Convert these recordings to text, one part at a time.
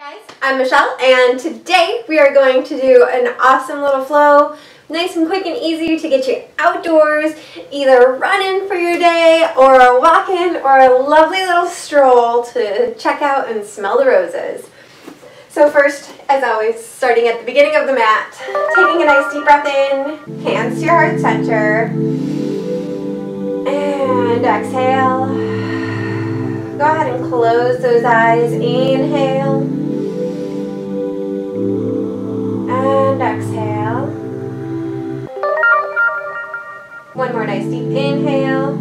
Guys, I'm Michelle, and today we are going to do an awesome little flow, nice and quick and easy to get you outdoors, either running for your day or a walk-in or a lovely little stroll to check out and smell the roses. So first, as always, starting at the beginning of the mat, taking a nice deep breath in, hands to your heart center, and exhale. Go ahead and close those eyes, inhale. And exhale. One more nice deep inhale.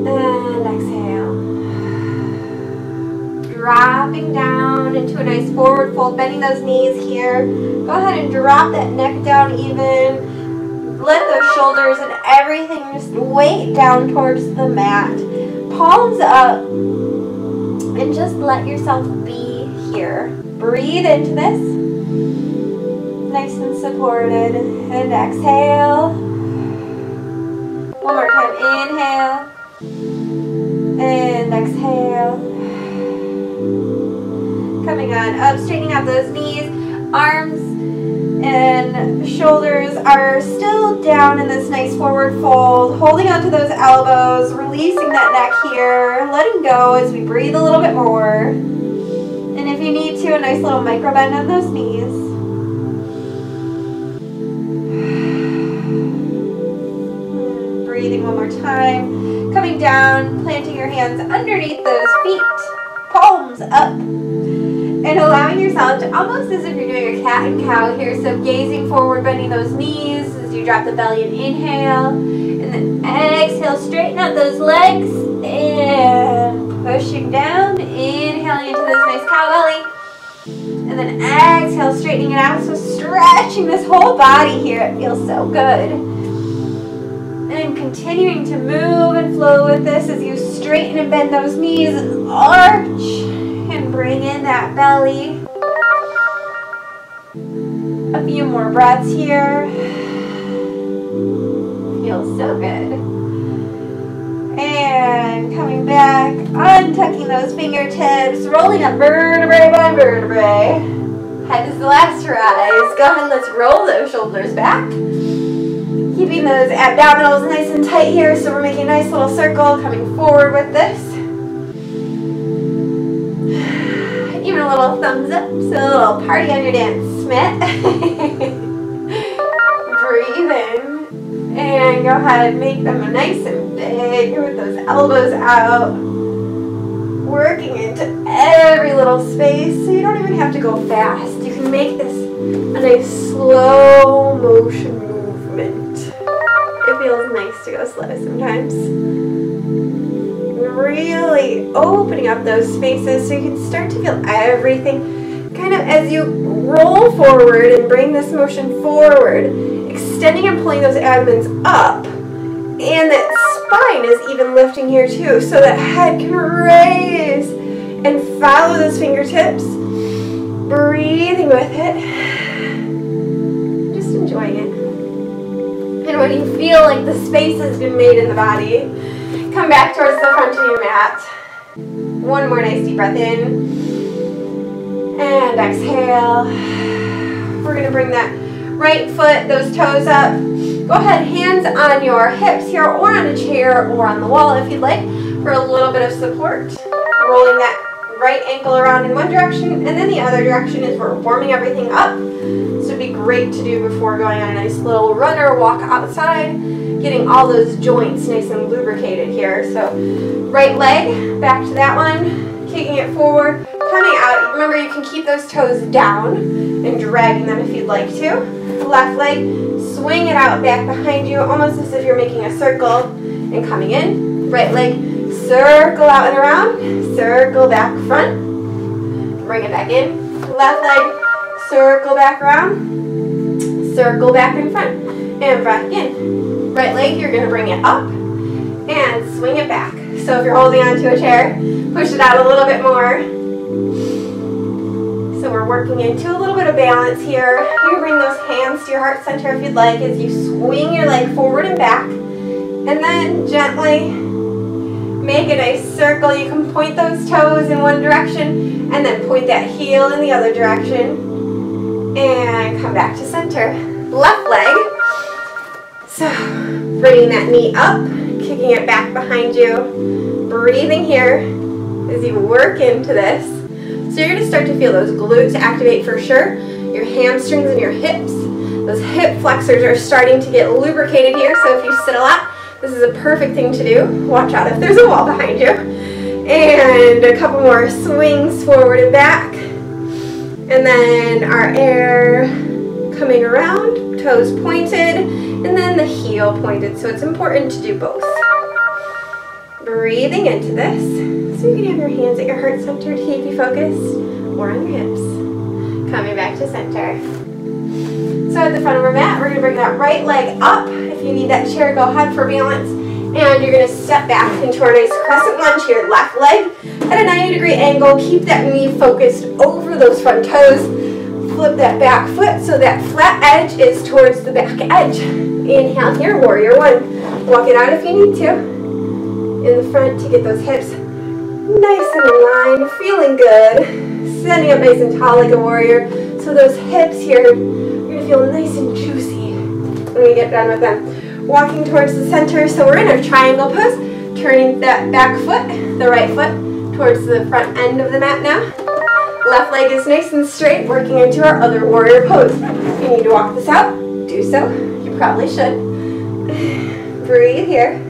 And exhale. Dropping down into a nice forward fold, bending those knees here. Go ahead and drop that neck down even. Let those shoulders and everything just weight down towards the mat. Palms up. And just let yourself be here. Breathe into this, nice and supported, and exhale. One more time, inhale, and exhale. Coming on up, straightening out those knees, arms and shoulders are still down in this nice forward fold, holding onto those elbows, releasing that neck here, letting go as we breathe a little bit more. And if you need to, a nice little micro bend on those knees. Breathing one more time. Coming down, planting your hands underneath those feet. Palms up. And allowing yourself to, almost as if you're doing a cat and cow here. So gazing forward, bending those knees as you drop the belly and inhale. And then exhale, straighten out those legs. And pushing down, inhaling into this nice cow belly, and then exhale, straightening it out, so stretching this whole body here. It feels so good. And continuing to move and flow with this as you straighten and bend those knees and arch and bring in that belly. A few more breaths here. Feels so good. And coming back, untucking those fingertips, rolling up vertebrae by vertebrae. Head is the last to rise. Go ahead and let's roll those shoulders back. Keeping those abdominals nice and tight here, so we're making a nice little circle coming forward with this. Even a little thumbs up, so a little party on your dance mat. Breathe in. And go ahead and make them nice and big with those elbows out. Working into every little space, so you don't even have to go fast. You can make this a nice slow motion movement. It feels nice to go slow sometimes. Really opening up those spaces so you can start to feel everything kind of as you roll forward and bring this motion forward. Extending and pulling those abdomens up, and that spine is even lifting here too, so that head can raise and follow those fingertips, breathing with it, just enjoying it. And when you feel like the space has been made in the body, come back towards the front of your mat. One more nice deep breath in, and exhale. We're going to bring that right foot, those toes up. Go ahead, hands on your hips here or on a chair or on the wall if you'd like for a little bit of support. Rolling that right ankle around in one direction and then the other direction as we're warming everything up. This would be great to do before going on a nice little run or walk outside, getting all those joints nice and lubricated here. So right leg, back to that one, kicking it forward, coming out. Remember, you can keep those toes down and dragging them if you'd like to. Left leg, swing it out back behind you, almost as if you're making a circle and coming in. Right leg, circle out and around, circle back front, bring it back in. Left leg, circle back around, circle back in front, and back in. Right leg, you're going to bring it up and swing it back. So if you're holding onto a chair, push it out a little bit more. So we're working into a little bit of balance here. You can bring those hands to your heart center if you'd like as you swing your leg forward and back. And then gently Make a nice circle. You can point those toes in one direction and then point that heel in the other direction. And come back to center. Left leg. So bringing that knee up, kicking it back behind you. Breathing here as you work into this. So you're going to start to feel those glutes activate for sure. Your hamstrings and your hips. Those hip flexors are starting to get lubricated here. So if you sit a lot, this is a perfect thing to do. Watch out if there's a wall behind you. And a couple more swings forward and back. And then our air coming around, toes pointed, and then the heel pointed. So it's important to do both. Breathing into this. So you can have your hands at your heart center to keep you focused, or on your hips. Coming back to center. So at the front of our mat, we're going to bring that right leg up. If you need that chair, go ahead for balance. And you're going to step back into our nice crescent lunge here. Left leg at a 90-degree angle. Keep that knee focused over those front toes. Flip that back foot so that flat edge is towards the back edge. Inhale here, warrior one. Walk it out if you need to. In the front to get those hips nice and aligned, feeling good. Standing up nice and tall like a warrior. So those hips here, you're going to feel nice and juicy when we get done with them. Walking towards the center, so we're in a triangle pose. Turning that back foot, the right foot, towards the front end of the mat now. Left leg is nice and straight, working into our other warrior pose. If you need to walk this out, do so. You probably should. Breathe here.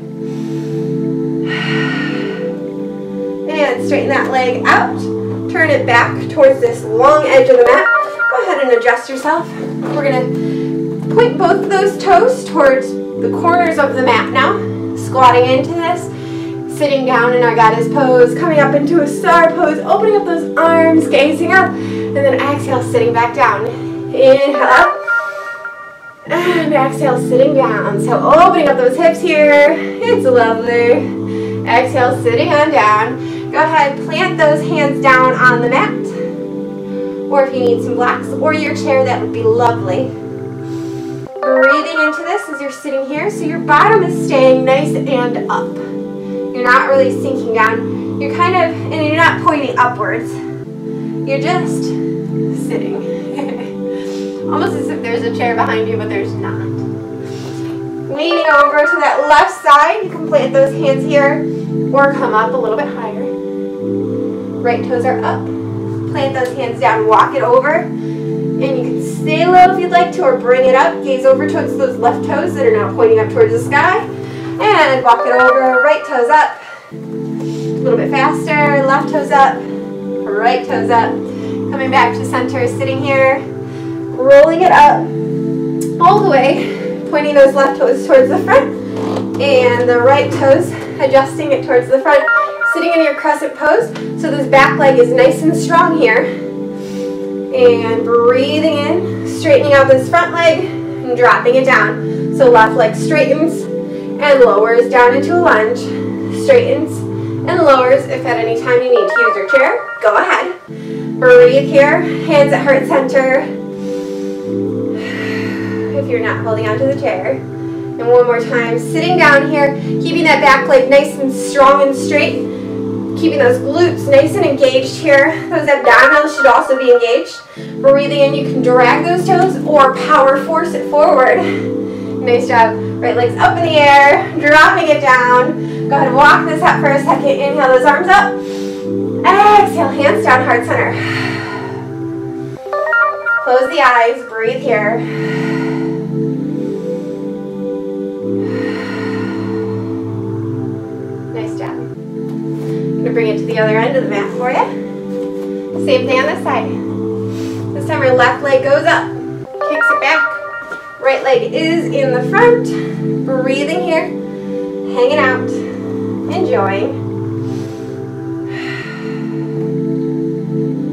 And straighten that leg out. Turn it back towards this long edge of the mat. Go ahead and adjust yourself. We're going to point both of those toes towards the corners of the mat now. Squatting into this. Sitting down in our goddess pose. Coming up into a star pose. Opening up those arms, gazing up. And then exhale, sitting back down. Inhale up. And exhale, sitting down. So opening up those hips here. It's lovely. Exhale, sitting on down. Go ahead, plant those hands down on the mat. Or if you need some blocks or your chair, that would be lovely. Breathing into this as you're sitting here. So your bottom is staying nice and up. You're not really sinking down. You're kind of, and you're not pointing upwards. You're just sitting. Almost as if there's a chair behind you, but there's not. Leaning over to that left side, you can plant those hands here or come up a little bit higher. Right toes are up. Plant those hands down, walk it over. And you can stay low if you'd like to or bring it up. Gaze over towards those left toes that are now pointing up towards the sky. And walk it over, right toes up. A little bit faster, left toes up, right toes up. Coming back to center, sitting here. Rolling it up all the way, pointing those left toes towards the front and the right toes adjusting it towards the front, sitting in your crescent pose so this back leg is nice and strong here, and breathing in, straightening out this front leg and dropping it down. So left leg straightens and lowers down into a lunge, straightens and lowers. If at any time you need to use your chair, go ahead. Breathe here, hands at heart center. If you're not holding onto the chair. And one more time, sitting down here, keeping that back leg nice and strong and straight, keeping those glutes nice and engaged here. Those abdominals should also be engaged. Breathing in, you can drag those toes or power force it forward. Nice job. Right leg's up in the air, dropping it down. Go ahead and walk this out for a second. Inhale those arms up. Exhale, hands down, heart center. Close the eyes, breathe here. Bring it to the other end of the mat for you. Same thing on this side. This time our left leg goes up, kicks it back. Right leg is in the front. Breathing here, hanging out, enjoying.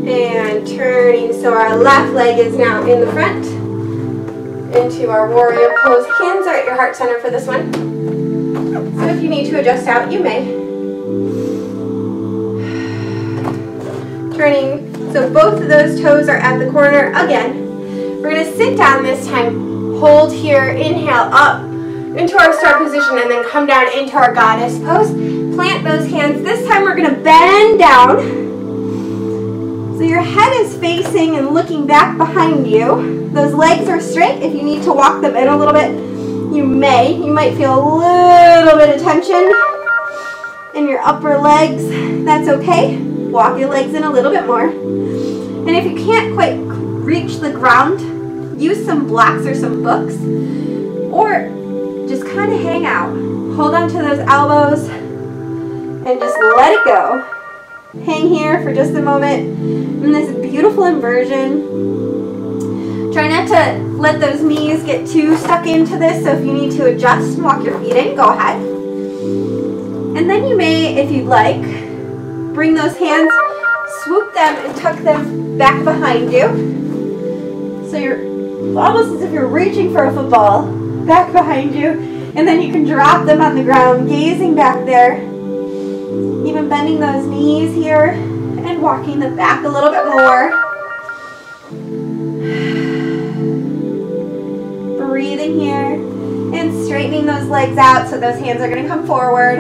And turning, so our left leg is now in the front. Into our warrior pose. Hands are at your heart center for this one. So if you need to adjust out, you may. Turning, so both of those toes are at the corner again. We're going to sit down this time, hold here, inhale up into our star position, and then come down into our goddess pose. Plant those hands. This time we're gonna bend down. So your head is facing and looking back behind you. Those legs are straight. If you need to walk them in a little bit, you may. You might feel a little bit of tension in your upper legs. That's okay. Walk your legs in a little bit more. And if you can't quite reach the ground, use some blocks or some books, or just kind of hang out. Hold on to those elbows and just let it go. Hang here for just a moment in this beautiful inversion. Try not to let those knees get too stuck into this, so if you need to adjust and walk your feet in, go ahead. And then you may, if you'd like, bring those hands, swoop them and tuck them back behind you. So you're almost as if you're reaching for a football back behind you, and then you can drop them on the ground, gazing back there, even bending those knees here and walking them back a little bit more. Breathing here and straightening those legs out so those hands are going to come forward.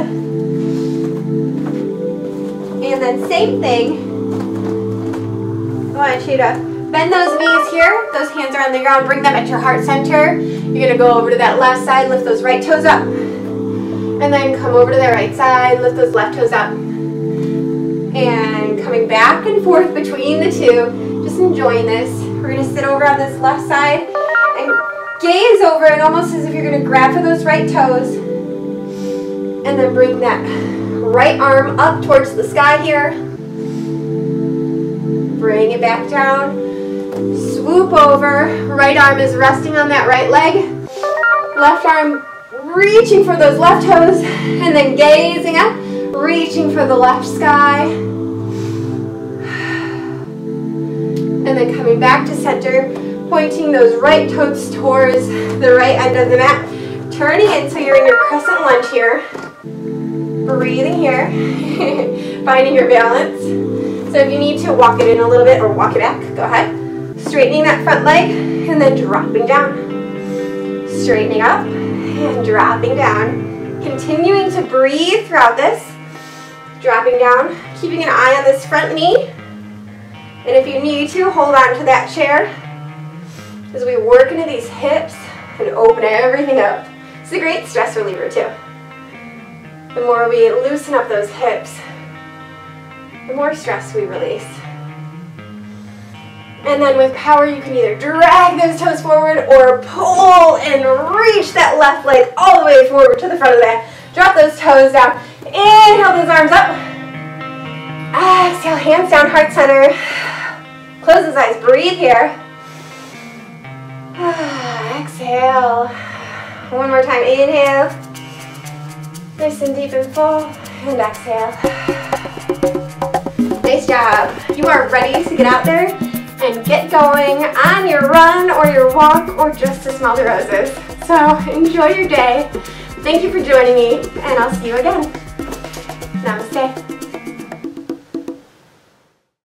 And then same thing, I want you to bend those knees here. Those hands are on the ground. Bring them at your heart center. You're going to go over to that left side. Lift those right toes up. And then come over to the right side. Lift those left toes up. And coming back and forth between the two. Just enjoying this. We're going to sit over on this left side and gaze over it almost as if you're going to grab for those right toes. And then bring that right arm up towards the sky here. Bring it back down. Swoop over. Right arm is resting on that right leg. Left arm reaching for those left toes. And then gazing up. Reaching for the left sky. And then coming back to center. Pointing those right toes towards the right end of the mat. Turning in so you're in your crescent lunge here. Breathing here. Finding your balance. So if you need to walk it in a little bit or walk it back, go ahead. Straightening that front leg and then dropping down. Straightening up and dropping down. Continuing to breathe throughout this. Dropping down. Keeping an eye on this front knee. And if you need to, hold on to that chair as we work into these hips and open everything up. It's a great stress reliever too. The more we loosen up those hips, the more stress we release. And then with power, you can either drag those toes forward or pull and reach that left leg all the way forward to the front of the mat. Drop those toes down. Inhale those arms up. Exhale, hands down, heart center. Close those eyes, breathe here. Exhale. One more time, inhale. Nice and deep and full. And exhale. Nice job. You are ready to get out there and get going on your run or your walk or just to smell the roses. So enjoy your day. Thank you for joining me, and I'll see you again. Namaste.